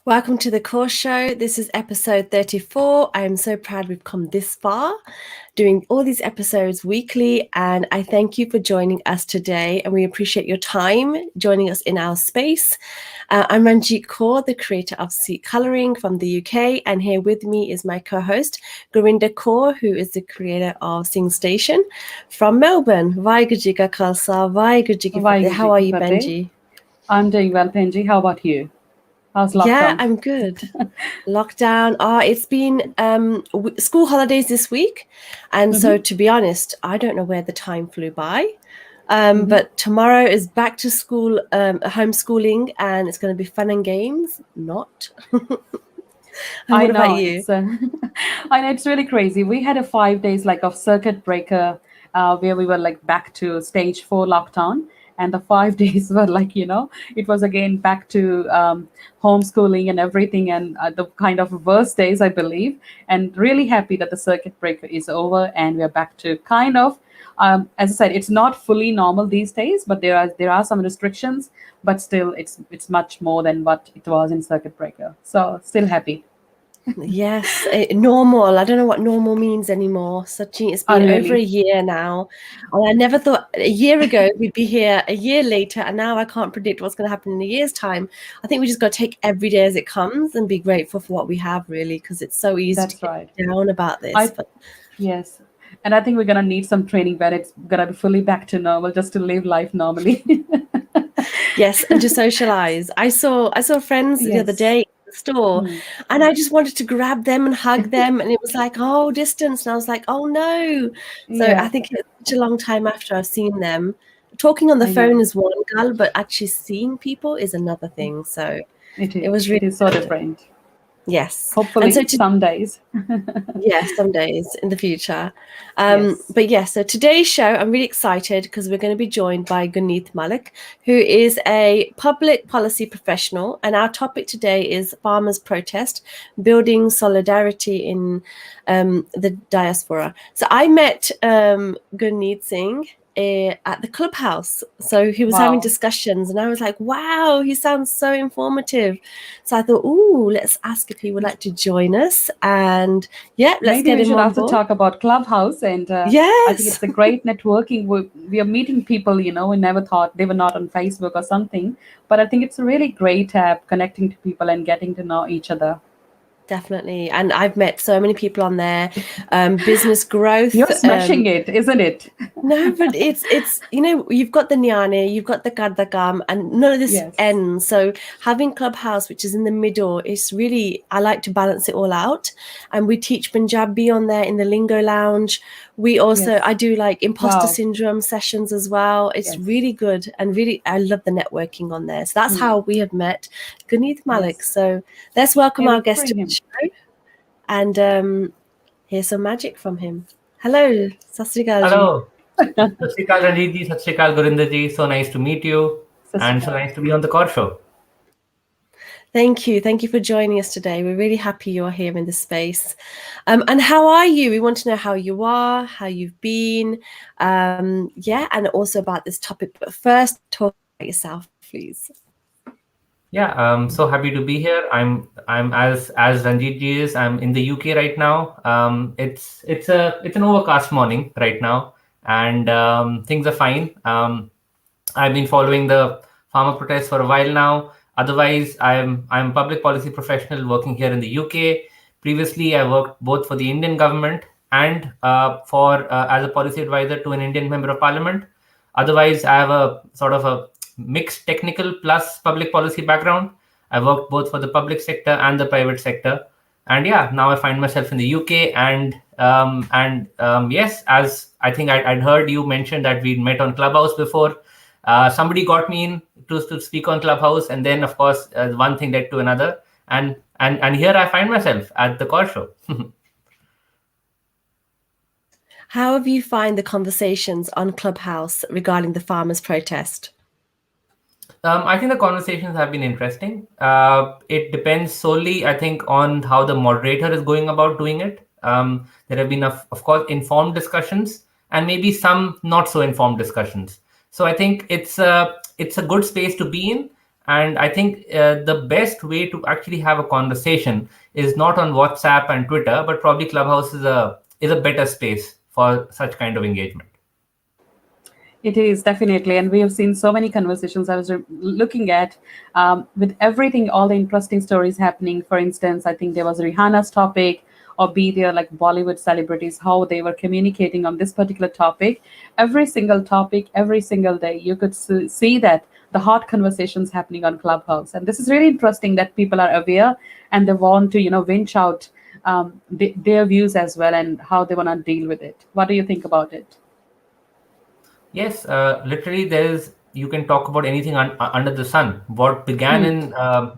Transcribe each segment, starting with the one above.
Welcome to the Kaur Show. This is episode 34. I am so proud we've come this far, doing all these episodes weekly, and I thank you for joining us today, and we appreciate your time joining us in our space. I'm Ranjit Kaur, the creator of Seek Colouring from the UK, and here with me is my co-host, Gurinder Kaur, who is the creator of Sing Station from Melbourne. Vaheguru Ji Ka Khalsa, Vaheguru Ji Ki Fateh. How are you, Benji? I'm doing well, Benji. How about you? How's lockdown? Yeah, I'm good. Lockdown. It's been school holidays this week. And so to be honest, I don't know where the time flew by. But tomorrow is back to school, homeschooling, and it's going to be fun and games. Not. What about you? I know it's really crazy. We had a 5 days of circuit breaker where we were back to stage 4 lockdown. And the 5 days were it was again back to homeschooling and everything, and the kind of worst days, I believe. And really happy that the circuit breaker is over and we're back to kind of, as I said, it's not fully normal these days, but there are some restrictions, but still it's much more than what it was in circuit breaker. So still happy. Yes, normal. I don't know what normal means anymore. Sachi, it's been over a year now. And I never thought a year ago we'd be here a year later, and now I can't predict what's going to happen in a year's time. I think we just got to take every day as it comes and be grateful for what we have, really, because it's so easy to get down about this. Yes. And I think we're going to need some training where it's going to be fully back to normal, just to live life normally. Yes, and to socialize. I saw friends the other day store and I just wanted to grab them and hug them, and it was like, oh, distance, and I was like, oh no. So I think it's such a long time after I've seen them. Talking on the phone is one gal, but actually seeing people is another thing. So it was really so different. Yes. Hopefully some days. Yes, some days in the future. But yes, so today's show, I'm really excited because we're going to be joined by Guneet Malik, who is a public policy professional. And our topic today is farmers' protest, building solidarity in the diaspora. So I met Guneet Singh at the clubhouse. So he was having discussions, and I was like, wow, he sounds so informative. So I thought, let's ask if he would like to join us, and let's maybe get we him should on also board. Talk about Clubhouse, and yes, I think it's a great networking. We are meeting people, we never thought they were not on Facebook or something, but I think it's a really great app, connecting to people and getting to know each other. Definitely. And I've met so many people on there. Business growth. You're smashing it, isn't it? No, but it's you've got the Nyane, you've got the Kardakam, and none of this ends. So having Clubhouse, which is in the middle, is really, I like to balance it all out. And we teach Punjabi on there in the Lingo Lounge. We also, I do imposter syndrome sessions as well. It's really good, and really, I love the networking on there. So that's how we have met Guneet Malik. So let's welcome our guest to the show and hear some magic from him. Hello, Sat Sri Akal. Hello. Sat Sri Akal, Ranjit ji. Sat Sri Akal, Gurinder ji. So nice to meet you, and so nice to be on the Kaur Show. Thank you. Thank you for joining us today. We're really happy you're here in this space. And how are you? We want to know how you are, how you've been, and also about this topic. But first, talk about yourself, please. Yeah, I'm so happy to be here. I'm as Ranjit ji is. I'm in the UK right now. It's an overcast morning right now, and things are fine. I've been following the farmer protests for a while now. Otherwise, I'm a public policy professional working here in the UK. Previously, I worked both for the Indian government and as a policy advisor to an Indian member of parliament. Otherwise, I have a sort of a mixed technical plus public policy background. I worked both for the public sector and the private sector. And now I find myself in the UK. And yes, as I think I'd heard you mention that we'd met on Clubhouse before. Somebody got me in to speak on Clubhouse, and then of course one thing led to another, and here I find myself at the Kaur Show. How have you found the conversations on Clubhouse regarding the farmers' protest? I think the conversations have been interesting. It depends solely, I think, on how the moderator is going about doing it. There have been, of course, informed discussions and maybe some not so informed discussions. So I think it's a good space to be in. And I think the best way to actually have a conversation is not on WhatsApp and Twitter, but probably Clubhouse is a better space for such kind of engagement. It is definitely, and we have seen so many conversations. I was looking at with everything, all the interesting stories happening. For instance, I think there was Rihanna's topic, or be there like Bollywood celebrities, how they were communicating on this particular topic. Every single topic, every single day, you could see that the hot conversations happening on Clubhouse, and this is really interesting that people are aware and they want to winch out their views as well and how they want to deal with it. What do you think about it? Yes, literally, you can talk about anything under the sun. What began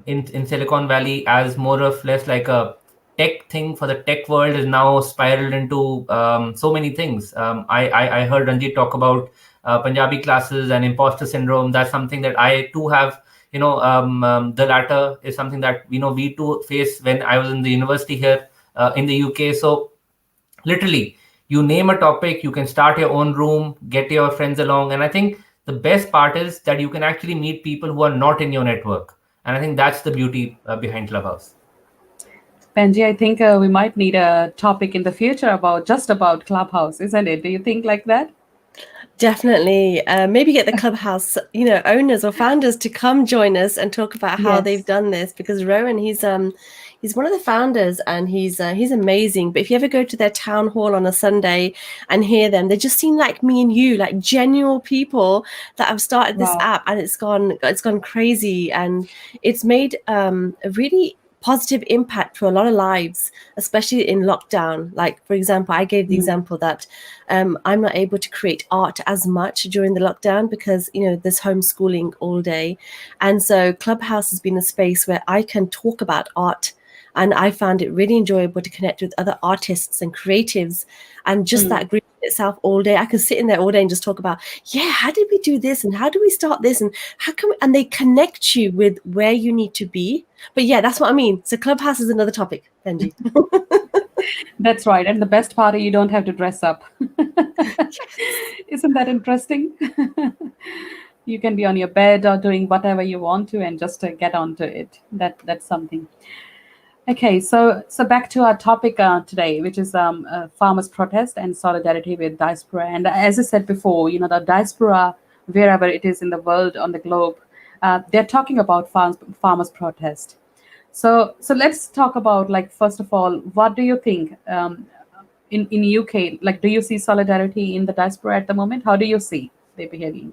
in Silicon Valley as more or less like a tech thing for the tech world is now spiraled into so many things. I heard Ranjit talk about Punjabi classes and imposter syndrome. That's something that I too have. The latter is something that we too face when I was in the university here in the UK. So literally, you name a topic, you can start your own room, get your friends along. And I think the best part is that you can actually meet people who are not in your network. And I think that's the beauty behind Clubhouse. Benji, I think we might need a topic in the future about Clubhouse, isn't it? Do you think like that? Definitely. Maybe get the Clubhouse, owners or founders to come join us and talk about how they've done this. Because Rowan, he's one of the founders and he's amazing. But if you ever go to their town hall on a Sunday and hear them, they just seem like me and you, like genuine people that have started this app, and it's gone crazy, and it's made a really positive impact for a lot of lives, especially in lockdown. Like, for example, I gave the example that I'm not able to create art as much during the lockdown because, there's homeschooling all day. And so Clubhouse has been a space where I can talk about art. And I found it really enjoyable to connect with other artists and creatives, and just that group itself all day. I could sit in there all day and just talk about, how did we do this? And how do we start this? And how come? And they connect you with where you need to be. But that's what I mean. So Clubhouse is another topic, Benji. That's right. And the best part is you don't have to dress up. Isn't that interesting? You can be on your bed or doing whatever you want to and just get onto it. That's something. Okay, so back to our topic today, which is farmers' protest and solidarity with diaspora. And as I said before, the diaspora, wherever it is in the world, on the globe, they're talking about farmers' protest. So let's talk about, like, first of all, what do you think in UK? Like, do you see solidarity in the diaspora at the moment? How do you see their behaving?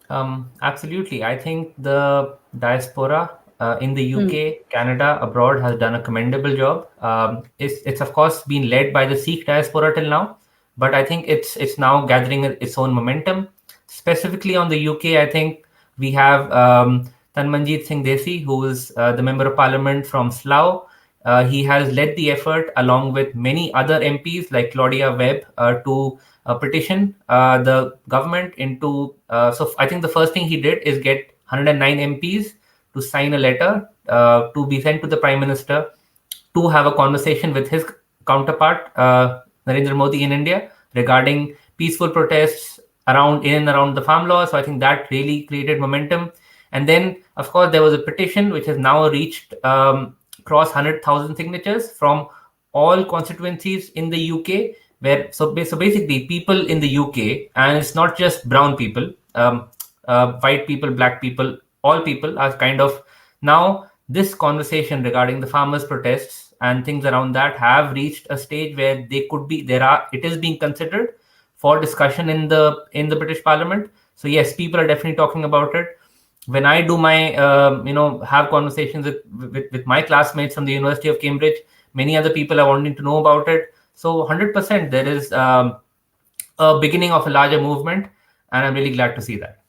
Absolutely. I think the diaspora in the UK, Canada, abroad has done a commendable job. It's of course been led by the Sikh diaspora till now, but I think it's now gathering its own momentum. Specifically on the UK, I think we have Tanmanjeet Singh Desi, who is the Member of Parliament from Slough. He has led the effort along with many other MPs like Claudia Webb to petition the government into. So I think the first thing he did is get 109 MPs to sign a letter to be sent to the Prime Minister to have a conversation with his counterpart, Narendra Modi in India, regarding peaceful protests in and around the farm law. So I think that really created momentum. And then, of course, there was a petition which has now reached cross 100,000 signatures from all constituencies in the UK. So basically, people in the UK, and it's not just brown people, white people, black people, all people are kind of now this conversation regarding the farmers' protests and things around that have reached a stage where it is being considered for discussion in the British Parliament. So yes, people are definitely talking about it. When I do my have conversations with my classmates from the University of Cambridge, many other people are wanting to know about it. So 100% there is a beginning of a larger movement, and I'm really glad to see that.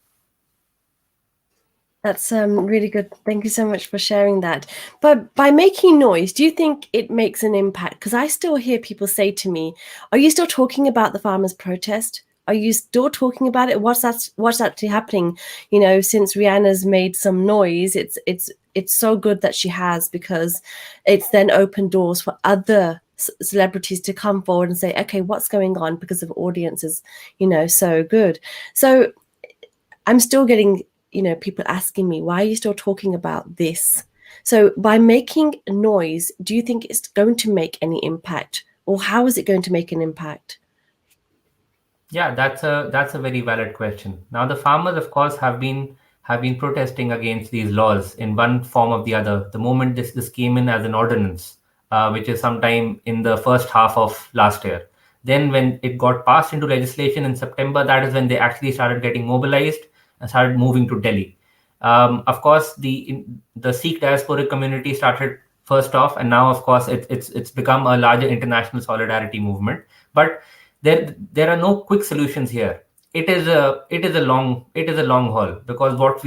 That's really good. Thank you so much for sharing that. But by making noise, do you think it makes an impact? Because I still hear people say to me, are you still talking about the farmers' protest? Are you still talking about it? What's actually happening? Since Rihanna's made some noise, it's so good that she has, because it's then opened doors for other celebrities to come forward and say, okay, what's going on, because of audiences, so good. So I'm still getting people asking me, why are you still talking about this? So by making noise, do you think it's going to make any impact, or how is it going to make an impact? Yeah, that's a very valid question. Now, the farmers, of course, have been protesting against these laws in one form or the other. The moment this came in as an ordinance, which is sometime in the first half of last year. Then, when it got passed into legislation in September, that is when they actually started getting mobilized and started moving to Delhi. Of course, the Sikh diasporic community started first off, and now, of course, it's become a larger international solidarity movement. But there are no quick solutions here. It is a long haul, because what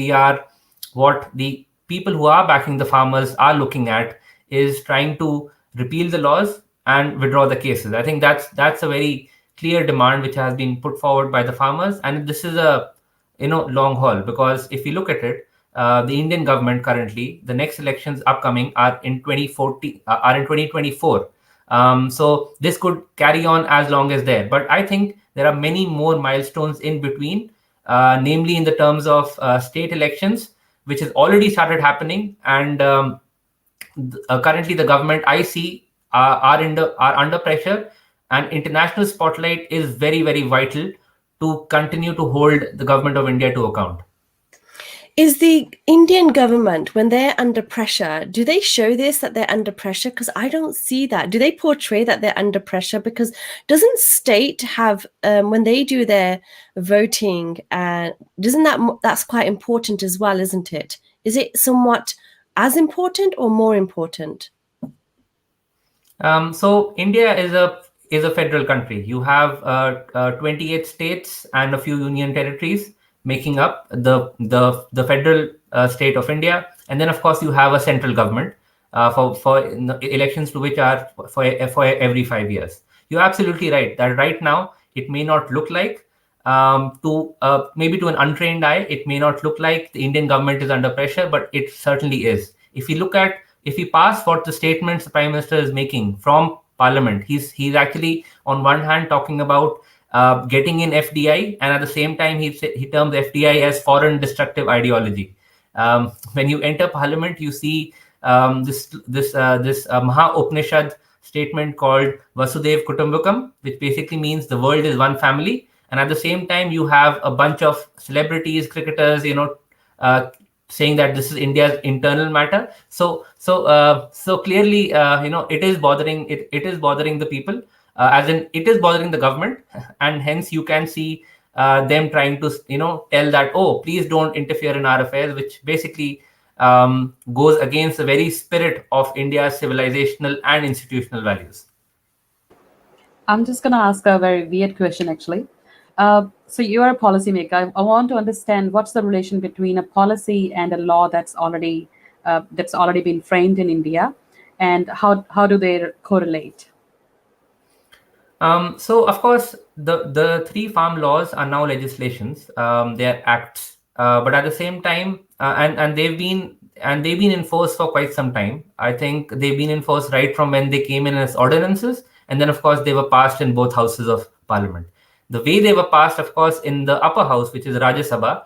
the people who are backing the farmers are looking at is trying to repeal the laws and withdraw the cases. I think that's a very clear demand which has been put forward by the farmers, and this is a long haul, because if you look at it, the Indian government currently, the next elections upcoming are in 2024. So this could carry on as long as there. But I think there are many more milestones in between, namely in the terms of state elections, which has already started happening. And currently the government I see are under pressure, and international spotlight is very, very vital to continue to hold the government of India to account. Is the Indian government, when they're under pressure, do they show this, that they're under pressure? Because I don't see that. Do they portray that they're under pressure? Because doesn't state have, when they do their voting, that's quite important as well, isn't it? Is it somewhat as important or more important? So India is a federal country. You have 28 states and a few union territories making up the federal state of India, and then of course you have a central government for elections to which are for every 5 years. You're absolutely right that right now it may not look like maybe to an untrained eye, it may not look like the Indian government is under pressure, but it certainly is. If we pass what the statements the Prime Minister is making from Parliament, he's actually on one hand talking about getting in FDI, and at the same time he terms FDI as foreign destructive ideology. When you enter Parliament, you see this Maha Upanishad statement called Vasudev Kutumbakam, which basically means the world is one family. And at the same time, you have a bunch of celebrities, cricketers, saying that this is India's internal matter. So clearly, it is bothering the people. As in, it is bothering the government, and hence you can see them trying to tell that, oh, please don't interfere in our affairs, which basically goes against the very spirit of India's civilizational and institutional values. I'm just going to ask a very weird question, actually. So you are a policymaker. I want to understand what's the relation between a policy and a law that's already been framed in India, and how do they correlate? So of course, the three farm laws are now legislations. They are acts, but at the same time, and they've been enforced for quite some time. I think they've been enforced right from when they came in as ordinances, and then of course they were passed in both houses of Parliament. The way they were passed, of course, in the upper house, which is Rajya Sabha,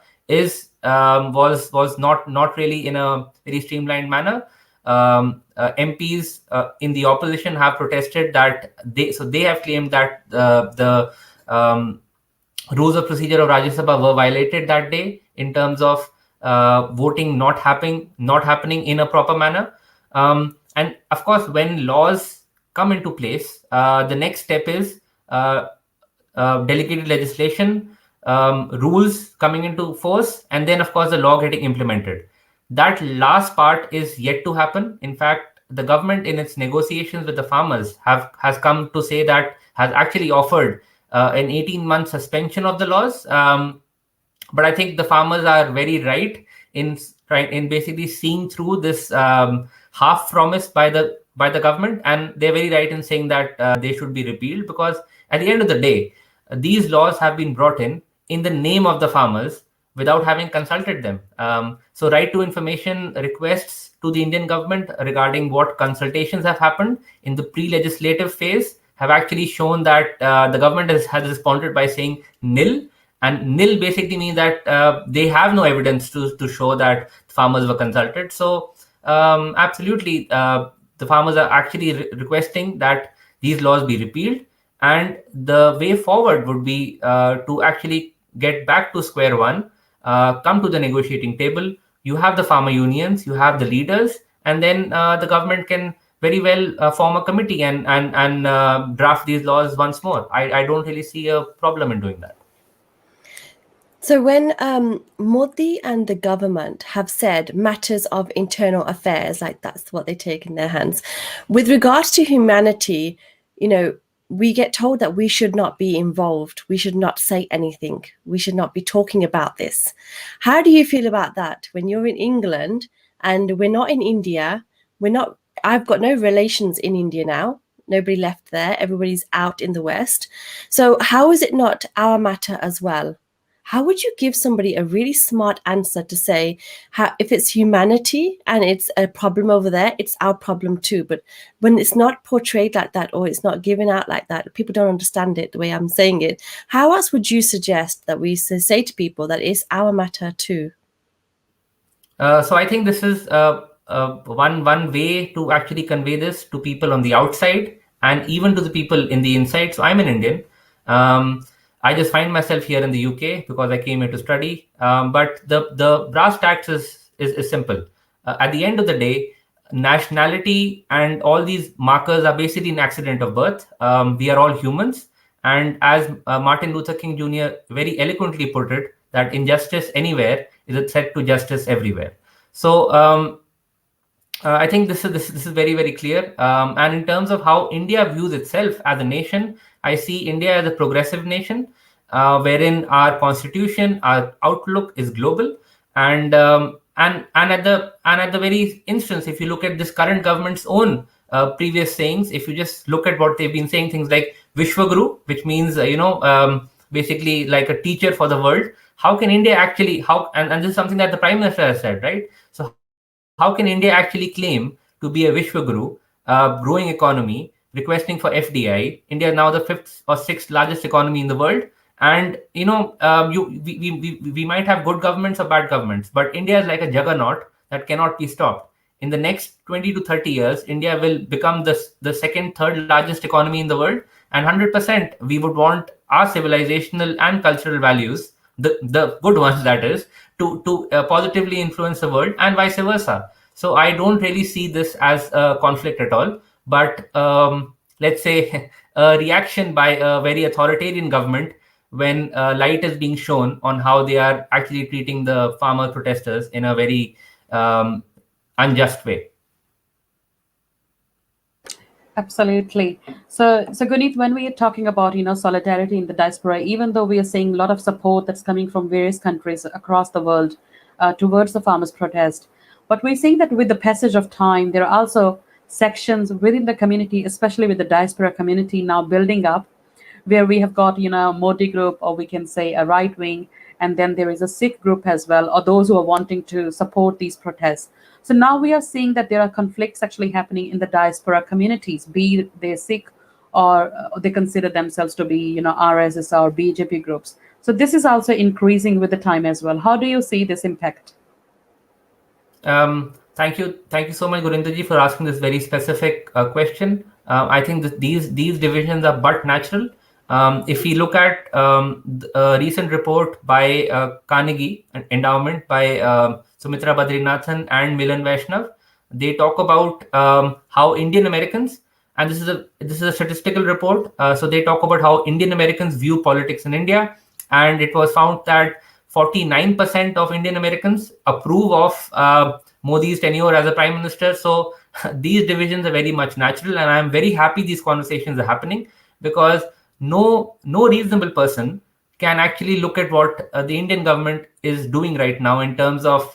was not really in a very streamlined manner. MPs in the opposition have protested that they have claimed that the rules of procedure of Rajya Sabha were violated that day in terms of voting not happening in a proper manner. And of course, when laws come into place, the next step is delegated legislation, rules coming into force, and then of course the law getting implemented. That last part is yet to happen. In fact, the government in its negotiations with the farmers has come to say that has actually offered an 18-month suspension of the laws. But I think the farmers are very right in basically seeing through this half promise by the government, and they're very right in saying that they should be repealed, because at the end of the day, these laws have been brought in the name of the farmers without having consulted them. So right to information requests to the Indian government regarding what consultations have happened in the pre-legislative phase have actually shown that the government has responded by saying nil. And nil basically means that they have no evidence to show that farmers were consulted. So absolutely, the farmers are actually requesting that these laws be repealed. And the way forward would be to actually get back to square one, come to the negotiating table. You have the farmer unions, you have the leaders, and then the government can very well form a committee and draft these laws once more. I don't really see a problem in doing that. So when Modi and the government have said matters of internal affairs, like that's what they take in their hands, with regards to humanity, we get told that we should not be involved. We should not say anything. We should not be talking about this. How do you feel about that when you're in England and we're not in India? I've got no relations in India now. Nobody left there. Everybody's out in the West. So how is it not our matter as well? How would you give somebody a really smart answer to say, if it's humanity and it's a problem over there, it's our problem too? But when it's not portrayed like that, or it's not given out like that, people don't understand it the way I'm saying it. How else would you suggest that we say to people that it's our matter too? So I think this is one way to actually convey this to people on the outside and even to the people in the inside. So I'm an Indian. I just find myself here in the UK because I came here to study. But the brass tacks is simple. At the end of the day, nationality and all these markers are basically an accident of birth. We are all humans. And as Martin Luther King Jr. very eloquently put it, that injustice anywhere is a threat to justice everywhere. So I think this is very, very clear. And in terms of how India views itself as a nation, I see India as a progressive nation, wherein our constitution, our outlook is global, and at the very instance, if you look at this current government's own previous sayings, if you just look at what they've been saying, things like Vishwaguru, which means basically like a teacher for the world. How can India actually and this is something that the Prime Minister has said, right? So how can India actually claim to be a Vishwaguru, growing economy, requesting for FDI? India is now the 5th or 6th largest economy in the world. And, we might have good governments or bad governments, but India is like a juggernaut that cannot be stopped. In the next 20 to 30 years, India will become the second, third largest economy in the world. And 100%, we would want our civilizational and cultural values, the good ones, that is, to positively influence the world and vice versa. So I don't really see this as a conflict at all. But let's say a reaction by a very authoritarian government when light is being shown on how they are actually treating the farmer protesters in a very unjust way. Absolutely. So Guneet, when we are talking about solidarity in the diaspora, even though we are seeing a lot of support that's coming from various countries across the world towards the farmers' protest, but we're seeing that with the passage of time, there are also sections within the community, especially with the diaspora community, now building up, where we have got Modi group, or we can say a right wing, and then there is a Sikh group as well, or those who are wanting to support these protests. So now we are seeing that there are conflicts actually happening in the diaspora communities, be they Sikh or they consider themselves to be RSS or BJP groups. So this is also increasing with the time as well. How do you see this impact? Thank you so much, Gurinderji, for asking this very specific question. I think that these divisions are but natural. If we look at a recent report by Carnegie Endowment by Sumitra Badrinathan and Milan Vaishnav, they talk about how Indian Americans, and this is a statistical report, so they talk about how Indian Americans view politics in India, and it was found that 49% of Indian Americans approve of Modi's tenure as a prime minister. So these divisions are very much natural, and I'm very happy these conversations are happening, because no reasonable person can actually look at what the Indian government is doing right now in terms of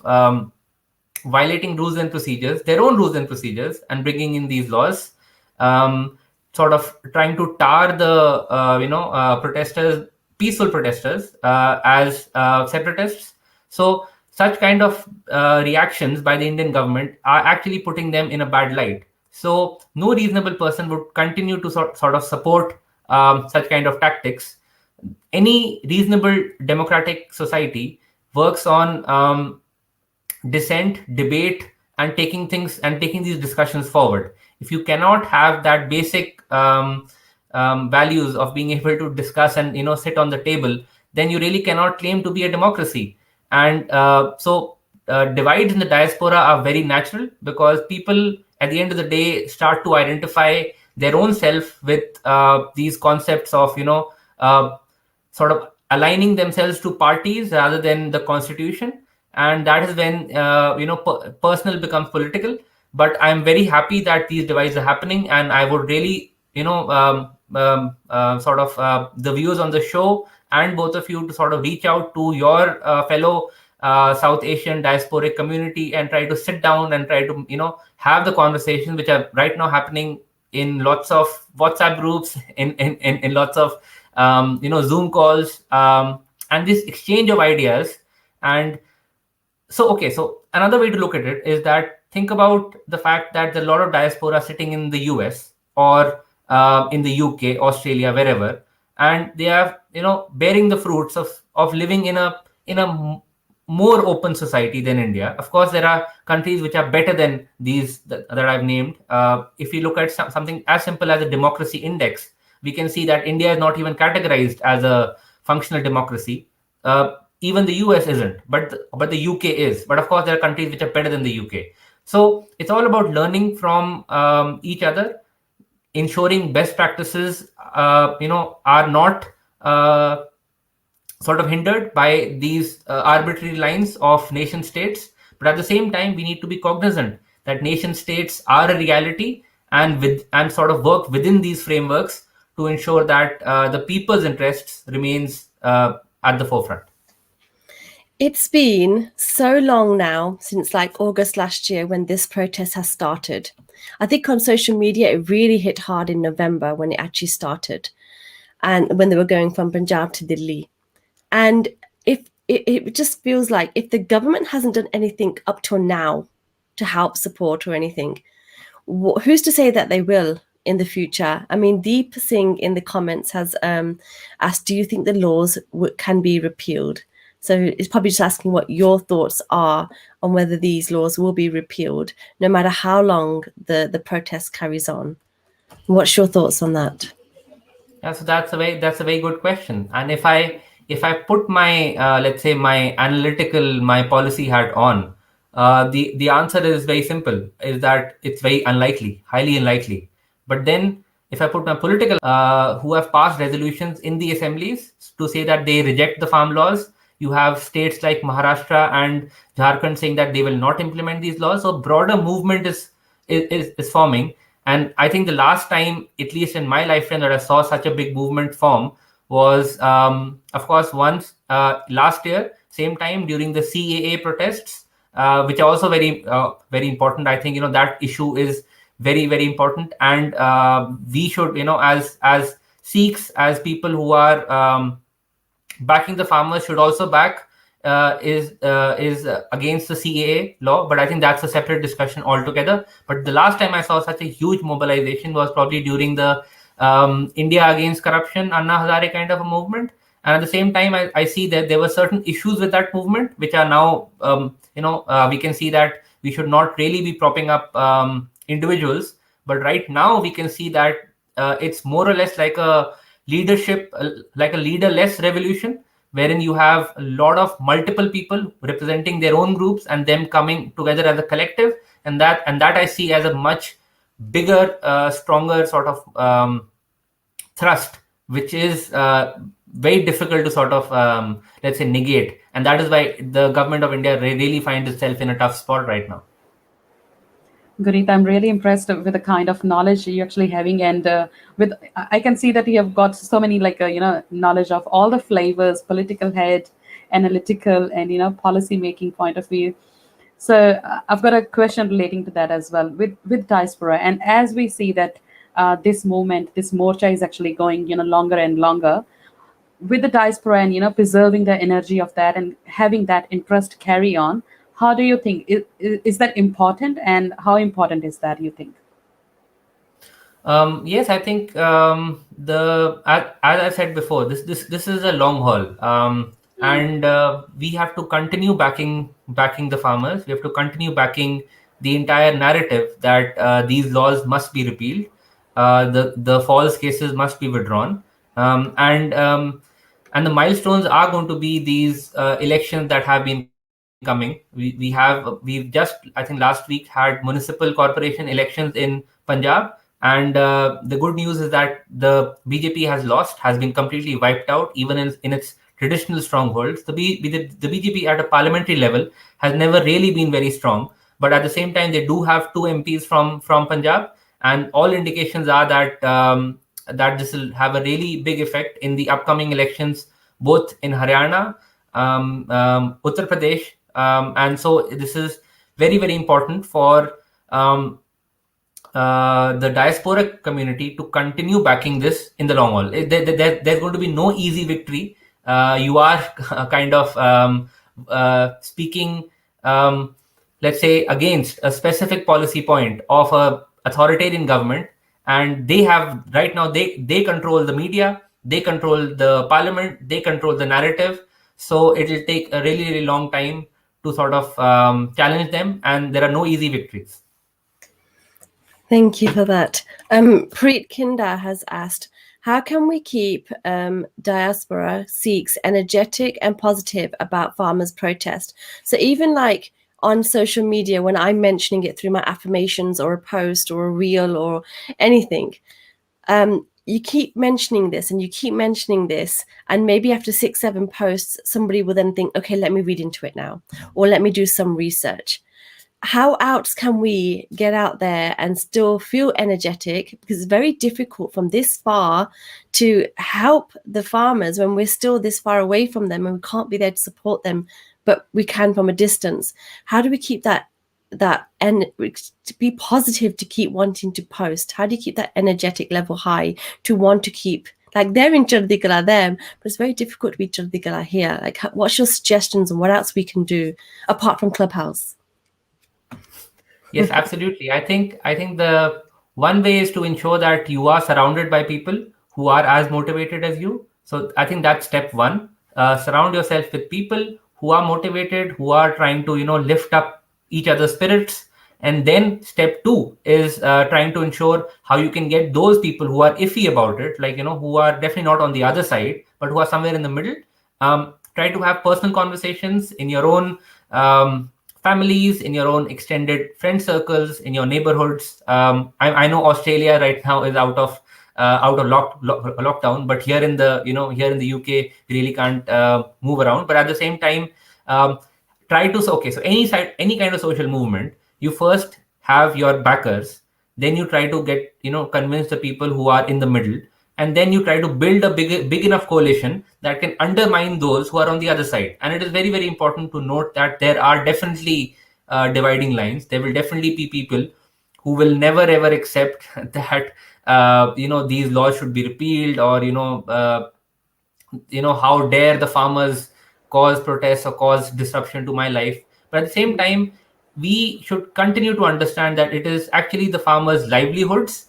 violating rules and procedures, their own rules and procedures, and bringing in these laws, sort of trying to tar the protesters, peaceful protesters, as separatists. So such kind of reactions by the Indian government are actually putting them in a bad light. So no reasonable person would continue to sort of support such kind of tactics. any reasonable democratic society works on dissent, debate, and taking these discussions forward. If you cannot have that basic values of being able to discuss and sit on the table, then you really cannot claim to be a democracy. And so divides in the diaspora are very natural, because people at the end of the day start to identify their own self with these concepts of sort of aligning themselves to parties rather than the constitution. And that is when personal becomes political. But I'm very happy that these divides are happening, and I would really the viewers on the show and both of you to sort of reach out to your fellow South Asian diasporic community and try to sit down and try to have the conversations which are right now happening in lots of WhatsApp groups, in lots of Zoom calls, and this exchange of ideas. And so another way to look at it is that think about the fact that there are a lot of diaspora sitting in the US or in the UK, Australia, wherever, and they are bearing the fruits of living in a more open society than India. Of course, there are countries which are better than these that I've named. If you look at something as simple as a democracy index, we can see that India is not even categorized as a functional democracy. Even the US isn't, but the UK is. But of course, there are countries which are better than the UK. So it's all about learning from each other, ensuring best practices, are not sort of hindered by these arbitrary lines of nation states. But at the same time, we need to be cognizant that nation states are a reality, and sort of work within these frameworks to ensure that the people's interests remains at the forefront. It's been so long now since like August last year when this protest has started. I think on social media, it really hit hard in November when it actually started, and when they were going from Punjab to Delhi. And if it just feels like if the government hasn't done anything up till now to help support or anything, who's to say that they will in the future? I mean, Deep Singh in the comments has asked, do you think the laws can be repealed? So it's probably just asking what your thoughts are on whether these laws will be repealed, no matter how long the protest carries on. What's your thoughts on that? Yeah, so that's a very good question. And if I put my let's say my policy hat on, the answer is very simple: is that it's very unlikely, highly unlikely. But then if I put my political who have passed resolutions in the assemblies to say that they reject the farm laws, you have states like Maharashtra and Jharkhand saying that they will not implement these laws. So broader movement is forming. And I think the last time, at least in my lifetime, that I saw such a big movement form was, of course, once last year, same time during the CAA protests, which are also very, very important. I think, that issue is very, very important. And we should, as Sikhs, as people who are backing the farmers, should also back is against the CAA law. But I think that's a separate discussion altogether. But the last time I saw such a huge mobilization was probably during the India Against Corruption, Anna Hazare kind of a movement. And at the same time, I see that there were certain issues with that movement, which are now, we can see that we should not really be propping up individuals. But right now, we can see that it's more or less like a leadership, like a leaderless revolution, wherein you have a lot of multiple people representing their own groups and them coming together as a collective. And that I see as a much bigger, stronger sort of thrust, which is very difficult to sort of, let's say, negate. And that is why the government of India really finds itself in a tough spot right now. Guneet, I'm really impressed with the kind of knowledge you're actually having, and I can see that you have got so many knowledge of all the flavors, political head, analytical, and policy making point of view. So I've got a question relating to that as well with diaspora, and as we see that this movement, this morcha is actually going longer and longer with the diaspora, and preserving the energy of that and having that interest carry on. How do you think, is that important, and how important is that, you think? Yes, I think as I said before, this is a long haul, and we have to continue backing the farmers. We have to continue backing the entire narrative that these laws must be repealed, the false cases must be withdrawn, and the milestones are going to be these elections that have been coming. We've just, I think last week, had municipal corporation elections in Punjab, and the good news is that the BJP has been completely wiped out, even in its traditional strongholds. The BJP at a parliamentary level has never really been very strong, but at the same time, they do have two MPs from Punjab, and all indications are that this will have a really big effect in the upcoming elections, both in Haryana, Uttar Pradesh, and so this is very, very important for the diaspora community to continue backing this in the long haul. There's going to be no easy victory. You are kind of speaking, let's say, against a specific policy point of a authoritarian government, and they have right now they control the media, they control the parliament, they control the narrative. So it will take a really, really long time to sort of challenge them, and there are no easy victories. Thank you for that. Preet Kinder has asked, how can we keep diaspora Sikhs energetic and positive about farmers' protest? So even like on social media, when I'm mentioning it through my affirmations or a post or a reel or anything, you keep mentioning this and you keep mentioning this, and maybe after 6-7 posts, somebody will then think, okay, let me read into it now, or let me do some research. How else can we get out there and still feel energetic? Because it's very difficult from this far to help the farmers when we're still this far away from them and we can't be there to support them, but we can from a distance. How do we keep that and to be positive, to keep wanting to post? How do you keep that energetic level high to want to keep, like, they're in Chardigala there, but it's very difficult to be Chardigala here. Like, what's your suggestions on what else we can do apart from Clubhouse? Yes, absolutely. I think the one way is to ensure that you are surrounded by people who are as motivated as you. So I think that's step one. Surround yourself with people who are motivated, who are trying to lift up each other's spirits. And then step two is trying to ensure how you can get those people who are iffy about it, like who are definitely not on the other side, but who are somewhere in the middle. Try to have personal conversations in your own families, in your own extended friend circles, in your neighborhoods. I know Australia right now is out of lockdown, but here in the UK, we really can't move around. But at the same time, try to so any kind of social movement, you first have your backers, then you try to get convince the people who are in the middle, and then you try to build a big enough coalition that can undermine those who are on the other side. And it is very, very important to note that there are definitely dividing lines. There will definitely be people who will never ever accept that these laws should be repealed, or how dare the farmers cause protests or cause disruption to my life. But at the same time, we should continue to understand that it is actually the farmers' livelihoods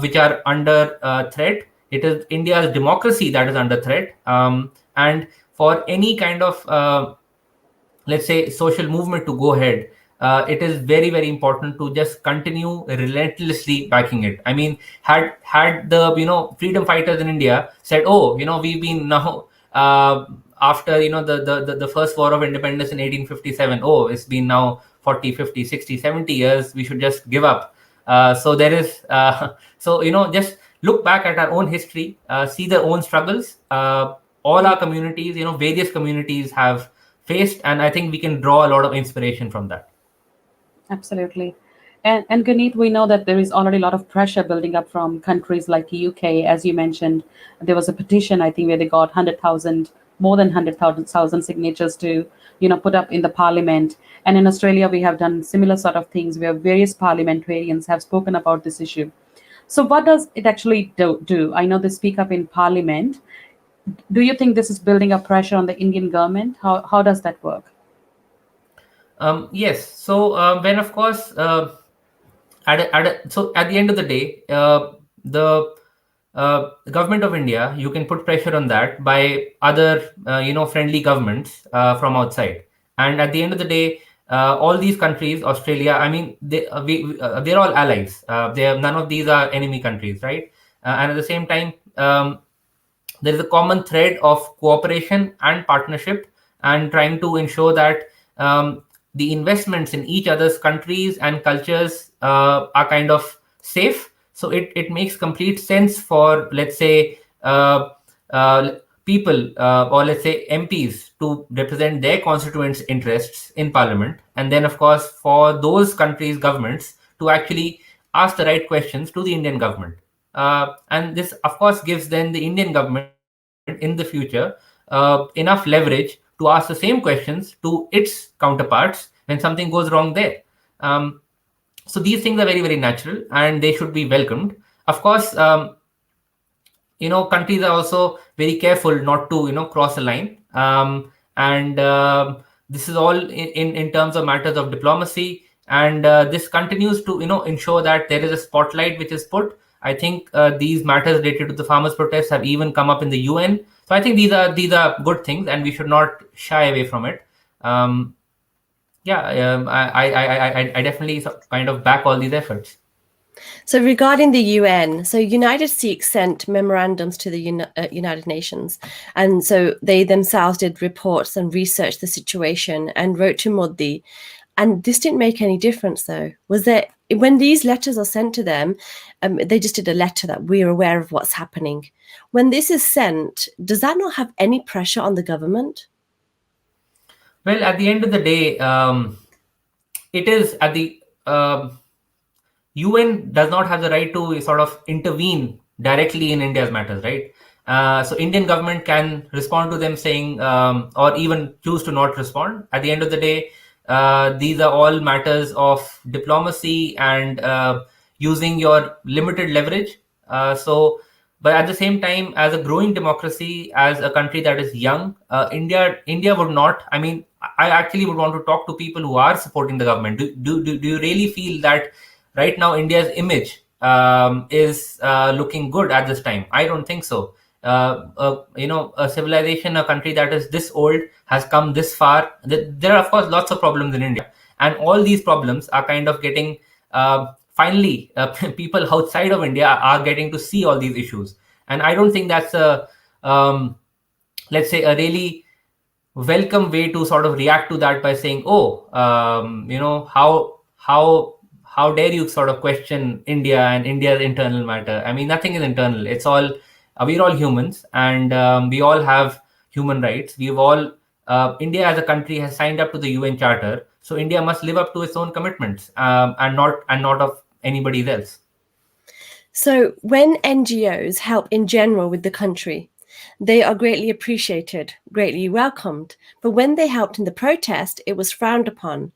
which are under threat. It is India's democracy that is under threat. And for any kind of, let's say, social movement to go ahead, it is very, very important to just continue relentlessly backing it. I mean, had the freedom fighters in India said, oh, we've been now after the first war of independence in 1857, oh, it's been now 40, 50, 60, 70 years, we should just give up. So there is just look back at our own history, see their own struggles. All our communities, various communities have faced, and I think we can draw a lot of inspiration from that. Absolutely. And Guneet, we know that there is already a lot of pressure building up from countries like UK. As you mentioned, there was a petition, I think, where they got more than 100,000 signatures to put up in the parliament. And in Australia, we have done similar sort of things where various parliamentarians have spoken about this issue. So what does it actually do? I know they speak up in parliament. Do you think this is building up pressure on the Indian government? How does that work? Yes. So when, of course, so at the end of the day, the the government of India, you can put pressure on that by other, friendly governments from outside. And at the end of the day, all these countries, Australia, I mean, they're all allies. None of these are enemy countries, right? And at the same time, there is a common thread of cooperation and partnership, and trying to ensure that the investments in each other's countries and cultures are kind of safe. So it makes complete sense for, let's say, uh, people, or let's say MPs, to represent their constituents' interests in parliament, and then of course for those countries' governments to actually ask the right questions to the Indian government. And this, of course, gives then the Indian government in the future enough leverage to ask the same questions to its counterparts when something goes wrong there. Um, so these things are very, very natural, and they should be welcomed. Of course, countries are also very careful not to, cross a line. And this is all in terms of matters of diplomacy. And this continues to, ensure that there is a spotlight which is put. I think these matters related to the farmers' protests have even come up in the UN. So I think these are good things, and we should not shy away from it. I definitely kind of back all these efforts. So regarding the UN, so United Sikhs sent memorandums to the United Nations, and so they themselves did reports and researched the situation and wrote to Modi. And this didn't make any difference, though. Was there, when these letters are sent to them, they just did a letter that we're aware of what's happening. When this is sent, does that not have any pressure on the government? Well, at the end of the day, it is at the UN does not have the right to sort of intervene directly in India's matters, right? So Indian government can respond to them saying, or even choose to not respond. At the end of the day, these are all matters of diplomacy and using your limited leverage. But at the same time, as a growing democracy, as a country that is young, India would not. I mean, I actually would want to talk to people who are supporting the government. Do you really feel that right now India's image is looking good at this time? I don't think so. A civilization, a country that is this old, has come this far. There are, of course, lots of problems in India, and all these problems are kind of getting finally people outside of India are getting to see all these issues. And I don't think that's a let's say a really welcome way to sort of react to that by saying, how dare you sort of question India and India's internal matter? I mean, nothing is internal. It's all, we're all humans, and we all have human rights. India as a country has signed up to the UN Charter, so India must live up to its own commitments, and not of anybody else. So when NGOs help in general with the country, they are greatly appreciated, greatly welcomed. But when they helped in the protest, it was frowned upon,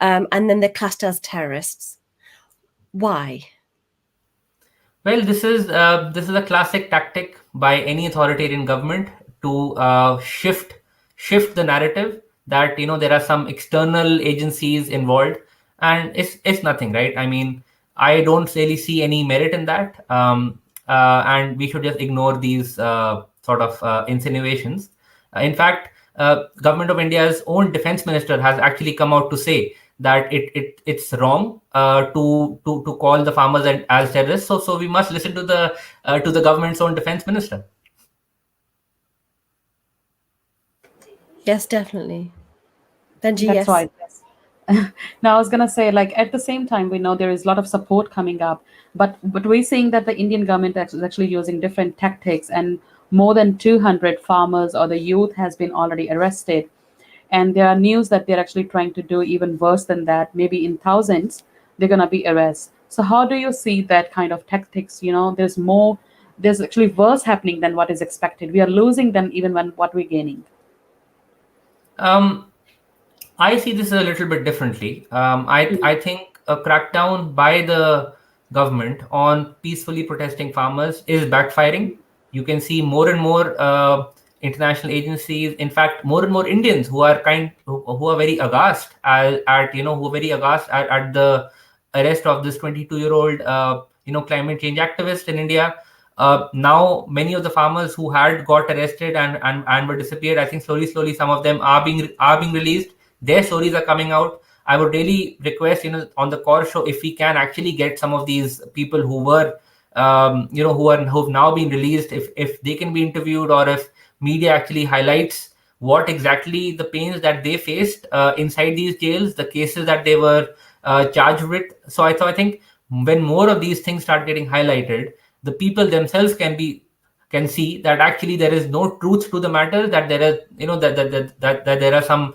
and then they're classed as terrorists. Why? Well, this is a classic tactic by any authoritarian government to shift the narrative that there are some external agencies involved, and it's nothing, right? I mean, I don't really see any merit in that, and we should just ignore these sort of insinuations. In fact, Government of India's own defense minister has actually come out to say that it's wrong to call the farmers as terrorists. So we must listen to the government's own defense minister. Yes, definitely. Benji, That's yes. right. Yes. Now, I was going to say, like, at the same time, we know there is a lot of support coming up, but we're seeing that the Indian government is actually using different tactics, and more than 200 farmers or the youth has been already arrested. And there are news that they're actually trying to do even worse than that. Maybe in thousands, they're going to be arrested. So how do you see that kind of tactics? There's actually worse happening than what is expected. We are losing than even what we're gaining. I see this a little bit differently. I think a crackdown by the government on peacefully protesting farmers is backfiring. You can see more and more international agencies, in fact, more and more Indians who are very aghast at the arrest of this 22-year-old climate change activist in India. now many of the farmers who had got arrested and were disappeared, I think slowly some of them are being released. Their stories are coming out. I would really request, on the Kaur Show, if we can actually get some of these people who were, who've now been released, if they can be interviewed, or if media actually highlights what exactly the pains that they faced inside these jails, the cases that they were charged with. So I think when more of these things start getting highlighted, the people themselves can see that actually there is no truth to the matter, that there is, that there are some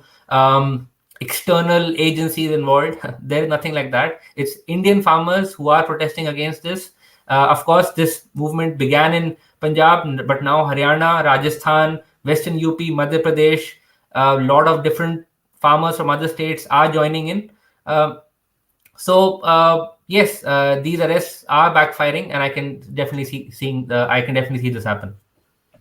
external agencies involved. There is nothing like that. It's Indian farmers who are protesting against this. Of course, this movement began in Punjab, but now Haryana, Rajasthan, Western UP, Madhya Pradesh, a lot of different farmers from other states are joining in. Yes, these arrests are backfiring, and I can definitely see this happen.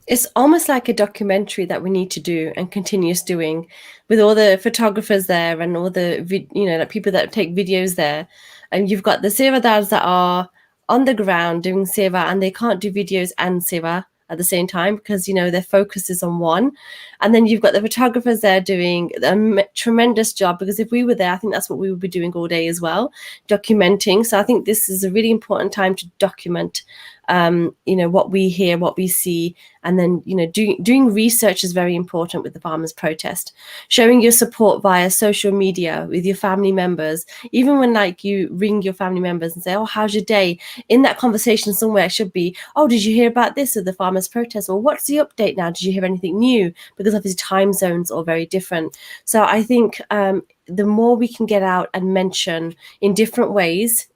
It's almost like a documentary that we need to do and continuous doing, with all the photographers there and all the like people that take videos there, and you've got the sevadars that are on the ground doing seva, and they can't do videos and seva at the same time because their focus is on one. And then you've got the photographers there doing a tremendous job, because if we were there, I think that's what we would be doing all day as well, documenting. So I think this is a really important time to document what we hear, what we see, and then doing research is very important with the farmers' protest. Showing your support via social media with your family members, even when you ring your family members and say, "Oh, how's your day?" In that conversation somewhere should be, "Oh, did you hear about this or the farmers' protest? Or what's the update now? Did you hear anything new?" Because obviously time zones are very different. So I think the more we can get out and mention in different ways,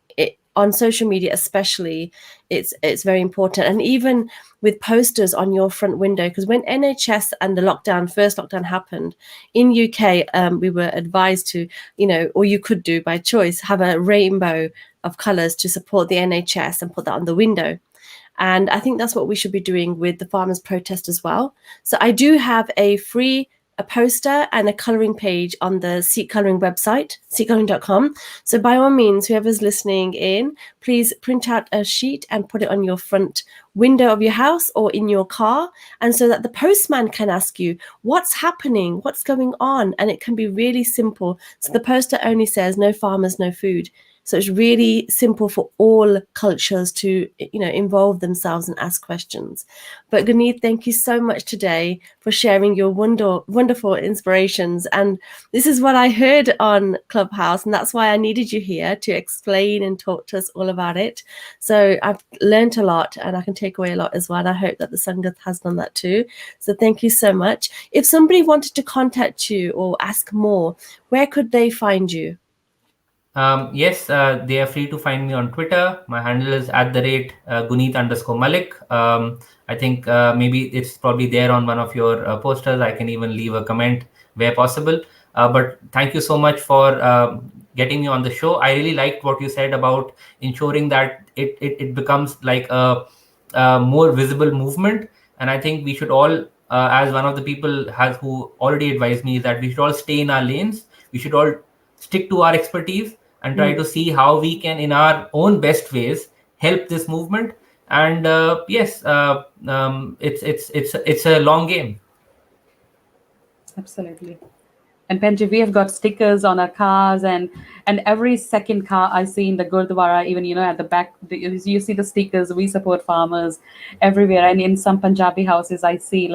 on social media especially, it's very important. And even with posters on your front window, because when NHS and the first lockdown happened in UK, we were advised to, or you could do by choice, have a rainbow of colours to support the NHS and put that on the window. And I think that's what we should be doing with the farmers' protest as well. So I do have a poster and a colouring page on the Seek Colouring website, seekcolouring.com. So by all means, whoever's listening in, please print out a sheet and put it on your front window of your house or in your car, and so that the postman can ask you, what's happening, what's going on? And it can be really simple. So the poster only says, "No farmers, no food." So it's really simple for all cultures to, involve themselves and ask questions. But Guneet, thank you so much today for sharing your wonderful inspirations. And this is what I heard on Clubhouse, and that's why I needed you here to explain and talk to us all about it. So I've learned a lot, and I can take away a lot as well. And I hope that the Sangat has done that too. So thank you so much. If somebody wanted to contact you or ask more, where could they find you? Yes, they are free to find me on Twitter. My handle is @Guneet_Malik. I think maybe it's probably there on one of your posters. I can even leave a comment where possible. But thank you so much for getting me on the show. I really liked what you said about ensuring that it becomes like a more visible movement. And I think we should all, as one of the people who already advised me, that we should all stay in our lanes. We should all stick to our expertise and try to see how we can, in our own best ways, help this movement. And yes, it's a long game. Absolutely. And Penji, we have got stickers on our cars, and every second car I see in the Gurdwara, even at the back, you see the stickers. We support farmers everywhere, and in some Punjabi houses, I see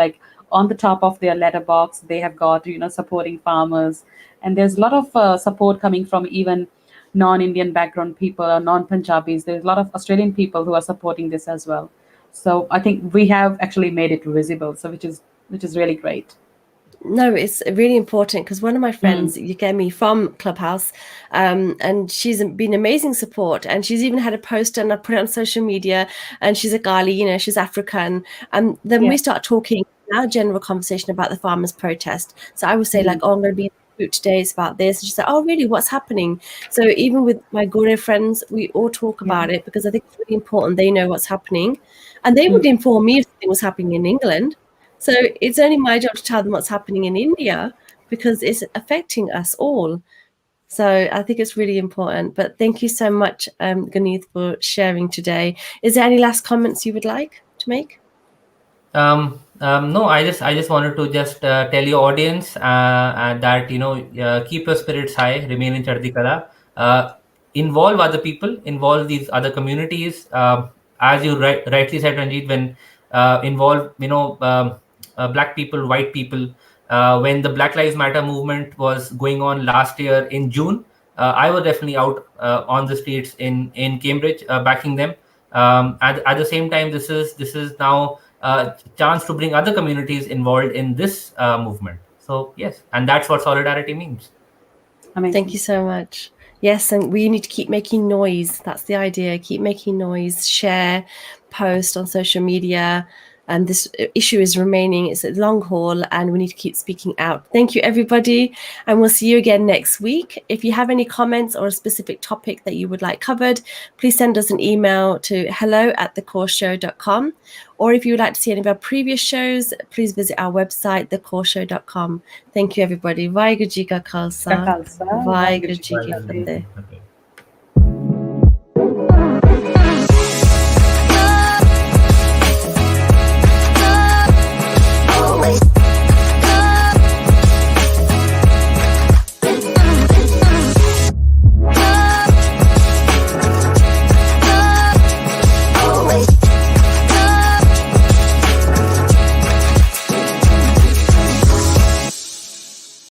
on the top of their letterbox they have got supporting farmers, and there's a lot of support coming from even non-Indian background people or non-Punjabis. There's a lot of Australian people who are supporting this as well. So I think we have actually made it visible, so which is really great. No, it's really important, because one of my friends, Yukemi from Clubhouse, and she's been amazing support, and she's even had a poster, and I put it on social media, and she's a Gali, she's African, and then we start talking now, general conversation about the farmers' protest. So I would say I'm going to be today, it's about this, and she said, "Oh really, what's happening?" So even with my Gore friends, we all talk about it, because I think it's really important they know what's happening, and they would inform me if something was happening in England. So it's only my job to tell them what's happening in India, because it's affecting us all. So I think it's really important. But thank you so much, Guneet, for sharing today. Is there any last comments you would like to make? No, I just wanted to just tell your audience that keep your spirits high, remain in Chardi Kala, involve other people, involve these other communities. As you rightly said, Ranjit, when involve black people, white people. When the Black Lives Matter movement was going on last year in June, I was definitely out on the streets in Cambridge, backing them. At the same time, this is now chance to bring other communities involved in this movement. So yes, and that's what solidarity means. Amazing. Thank you so much. Yes, and we need to keep making noise. That's the idea. Keep making noise, share, post on social media. And this issue is remaining. It's a long haul and we need to keep speaking out. Thank you, everybody. And we'll see you again next week. If you have any comments or a specific topic that you would like covered, please send us an email to hello@thekaurshow.com. Or if you would like to see any of our previous shows, please visit our website, thekaurshow.com. Thank you, everybody. Vaheguru Ji Ka Khalsa. Vaheguru Ji Ki Fateh.